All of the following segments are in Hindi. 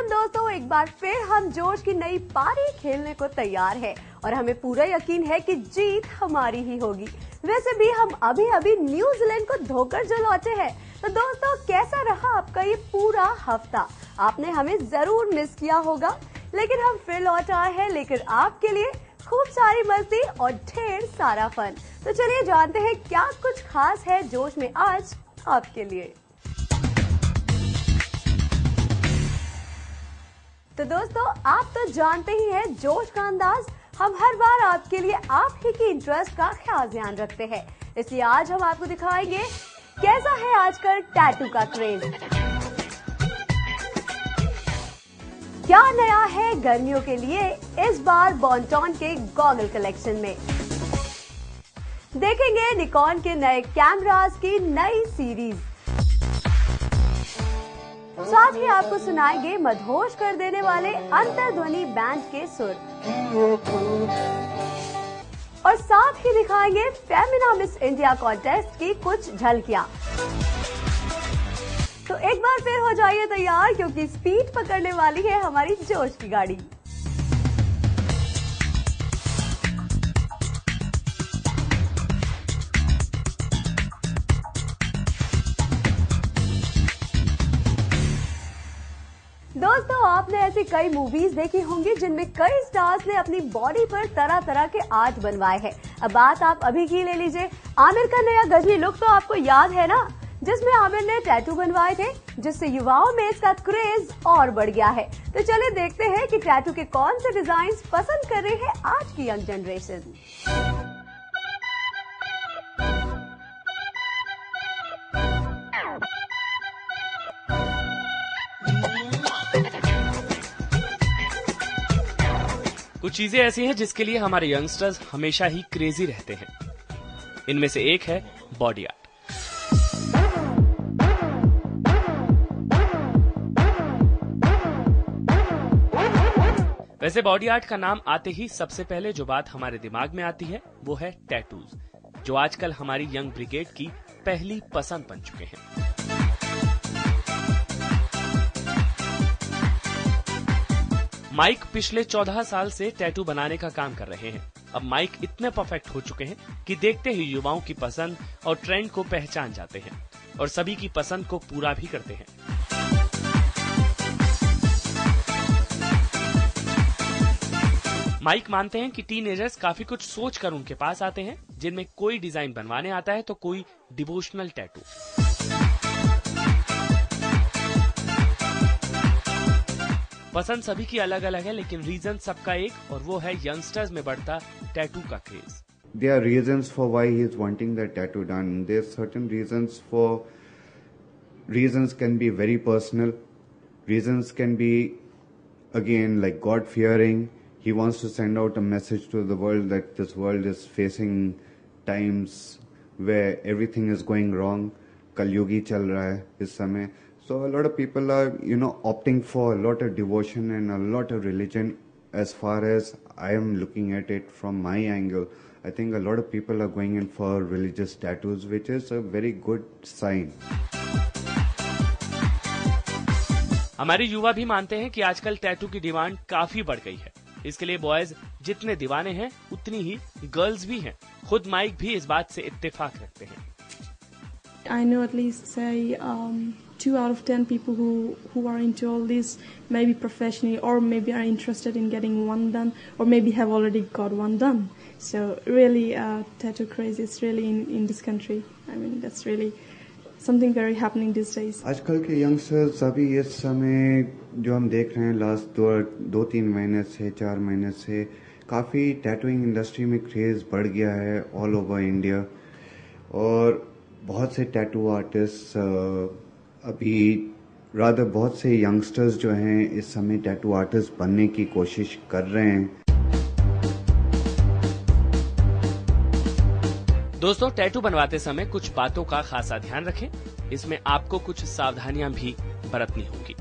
दोस्तों, एक बार फिर हम जोश की नई पारी खेलने को तैयार है और हमें पूरा यकीन है कि जीत हमारी ही होगी। वैसे भी हम अभी अभी न्यूजीलैंड को धोकर जो लौटे हैं। तो दोस्तों, कैसा रहा आपका ये पूरा हफ्ता? आपने हमें जरूर मिस किया होगा, लेकिन हम फिर लौट आए हैं लेकर आपके लिए खूब सारी मस्ती और ढेर सारा फन। तो चलिए जानते हैं क्या कुछ खास है जोश में आज आपके लिए। तो दोस्तों, आप तो जानते ही हैं जोश का अंदाज। हम हर बार आपके लिए आप ही की इंटरेस्ट का खास ध्यान रखते हैं, इसलिए आज हम आपको दिखाएंगे कैसा है आजकल टैटू का क्रेज। क्या नया है गर्मियों के लिए इस बार बॉन्टॉन के गॉगल कलेक्शन में। देखेंगे निकॉन के नए कैमरास की नई सीरीज। साथ ही आपको सुनाएंगे मदहोश कर देने वाले अंतर्ध्वनि बैंड के सुर और साथ ही दिखाएंगे फेमिना मिस इंडिया कॉन्टेस्ट की कुछ झलकियां। तो एक बार फिर हो जाइए तैयार, क्योंकि स्पीड पकड़ने वाली है हमारी जोश की गाड़ी। दोस्तों, आपने ऐसी कई मूवीज देखी होंगी जिनमें कई स्टार्स ने अपनी बॉडी पर तरह तरह के आर्ट बनवाए हैं। अब बात आप अभी की ले लीजिए। आमिर का नया गजनी लुक तो आपको याद है ना, जिसमें आमिर ने टैटू बनवाए थे, जिससे युवाओं में इसका क्रेज और बढ़ गया है। तो चलिए देखते हैं कि टैटू के कौन से डिजाइन पसंद कर रही है आज की यंग जनरेशन। कुछ चीजें ऐसी हैं जिसके लिए हमारे यंगस्टर्स हमेशा ही क्रेजी रहते हैं। इनमें से एक है बॉडी आर्ट। वैसे बॉडी आर्ट का नाम आते ही सबसे पहले जो बात हमारे दिमाग में आती है वो है टैटूज, जो आजकल हमारी यंग ब्रिगेड की पहली पसंद बन चुके हैं। माइक पिछले 14 साल से टैटू बनाने का काम कर रहे हैं। अब माइक इतने परफेक्ट हो चुके हैं कि देखते ही युवाओं की पसंद और ट्रेंड को पहचान जाते हैं और सभी की पसंद को पूरा भी करते हैं। माइक मानते हैं कि टीनेजर्स काफी कुछ सोच कर उनके पास आते हैं, जिनमें कोई डिजाइन बनवाने आता है तो कोई डिवोशनल टैटू। पसंद सभी की अलग अलग है, लेकिन रीजन सबका एक, और वो है यंगस्टर्स में बढ़ता टैटू का craze. There are reasons for why he is wanting that tattoo done. There's certain reasons can be very personal. Reasons can be, again, like God fearing. He wants to send out a message to the world that this world is facing times where everything is going wrong. Kalyugi chal raha hai is समय. So a lot of people are, opting for a lot of devotion and a lot of religion. As far as I am looking at it from my angle, I think a lot of people are going in for religious tattoos, which is a very good sign. हमारे युवा भी मानते हैं कि आजकल टैटू की डिमांड काफी बढ़ गई है। इसके लिए बॉयज जितने दीवाने हैं उतनी ही गर्ल्स भी हैं। खुद माइक भी इस बात से इत्तेफाक रखते हैं। I know at least say 2 out of 10 people who are into all this, maybe professionally or maybe are interested in getting one done, or maybe have already got one done. So really, tattoo craze is really in this country. I mean, that's really something very happening these days. आजकल के यंगस्टर्स अभी इस समय जो हम देख रहे हैं लास्ट 2-3 महीने से 4 महीने से काफ़ी टैटूइंग इंडस्ट्री में क्रेज़ बढ़ गया है ऑल ओवर इंडिया, और बहुत से टैटू आर्टिस्ट अभी बहुत से यंगस्टर्स जो हैं इस समय टैटू आर्टिस्ट बनने की कोशिश कर रहे हैं। दोस्तों, टैटू बनवाते समय कुछ बातों का खासा ध्यान रखें। इसमें आपको कुछ सावधानियां भी बरतनी होगी।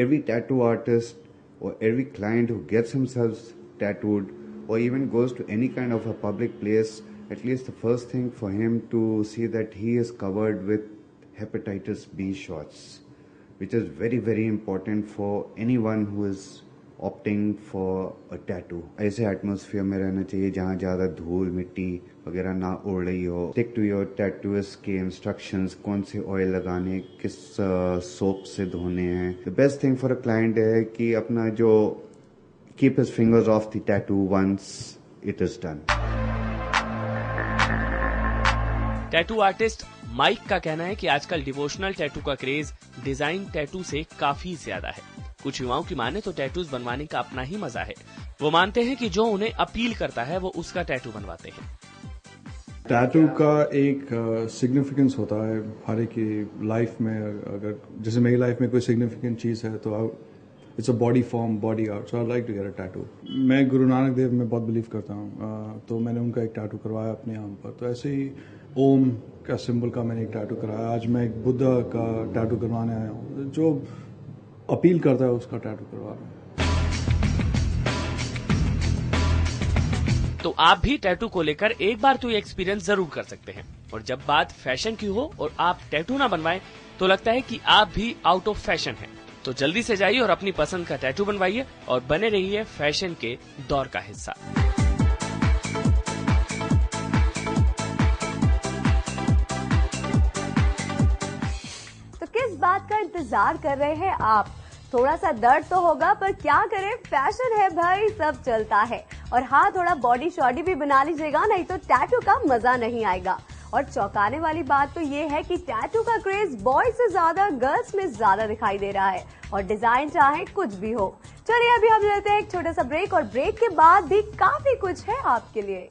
Every tattoo artist or every client who gets himself tattooed or even goes to any kind of a public place, at least the first thing for him to see that he is covered with hepatitis B shots. which is very very important for anyone who is opting for a tattoo. ऐसे एटमॉस्फेयर में रहना चाहिए जहाँ ज़्यादा धूल मिट्टी वगैरह ना उड़ रही हो. Stick to your tattooist के instructions, कौन से ऑयल लगाने, किस सोप से धोने हैं. The best thing for a client है कि अपना जो keep his fingers off the tattoo once it is done. Tattoo artist Mike का कहना है कि आजकल डिवोशनल टैटू का क्रेज डिजाइन टैटू से काफी ज्यादा है. कुछ युवाओं की माने तो टैटूज बनवाने का अपना ही मजा है. वो मानते हैं कि जो उन्हें अपील करता है वो उसका टैटू बनवाते हैं. टैटू का एक सिग्निफिकेंस होता है हर एक की लाइफ में. अगर जैसे मेरी लाइफ में कोई सिग्निफिकेंट चीज़ है तो it's a body form, body art, so I like to get a tattoo. मैं गुरु नानक देव में बहुत बिलीव करता हूँ, तो मैंने उनका एक टैटू करवाया अपने आर्म पर. तो ऐसे ही ओम का सिंबल का मैंने एक टैटू कराया. आज मैं एक बुद्धा का टैटू करवाने आया हूँ. जो अपील करता है उसका टैटू करवा रहा हूँ. तो आप भी टैटू को लेकर एक बार तो ये एक्सपीरियंस जरूर कर सकते हैं. और जब बात फैशन की हो और आप टैटू ना बनवाएं तो लगता है कि आप भी आउट ऑफ फैशन हैं. तो जल्दी से जाइए और अपनी पसंद का टैटू बनवाइए और बने रहिए फैशन के दौर का हिस्सा. तो किस बात का इंतजार कर रहे हैं आप? थोड़ा सा दर्द तो होगा, पर क्या करें, फैशन है भाई, सब चलता है. और हाँ, थोड़ा बॉडी शॉडी भी बना लीजिएगा, नहीं तो टैटू का मजा नहीं आएगा. और चौंकाने वाली बात तो ये है कि टैटू का क्रेज बॉयज से ज्यादा गर्ल्स में ज्यादा दिखाई दे रहा है. और डिजाइन चाहे कुछ भी हो. चलिए अभी हम लेते हैं एक छोटा सा ब्रेक, और ब्रेक के बाद भी काफी कुछ है आपके लिए.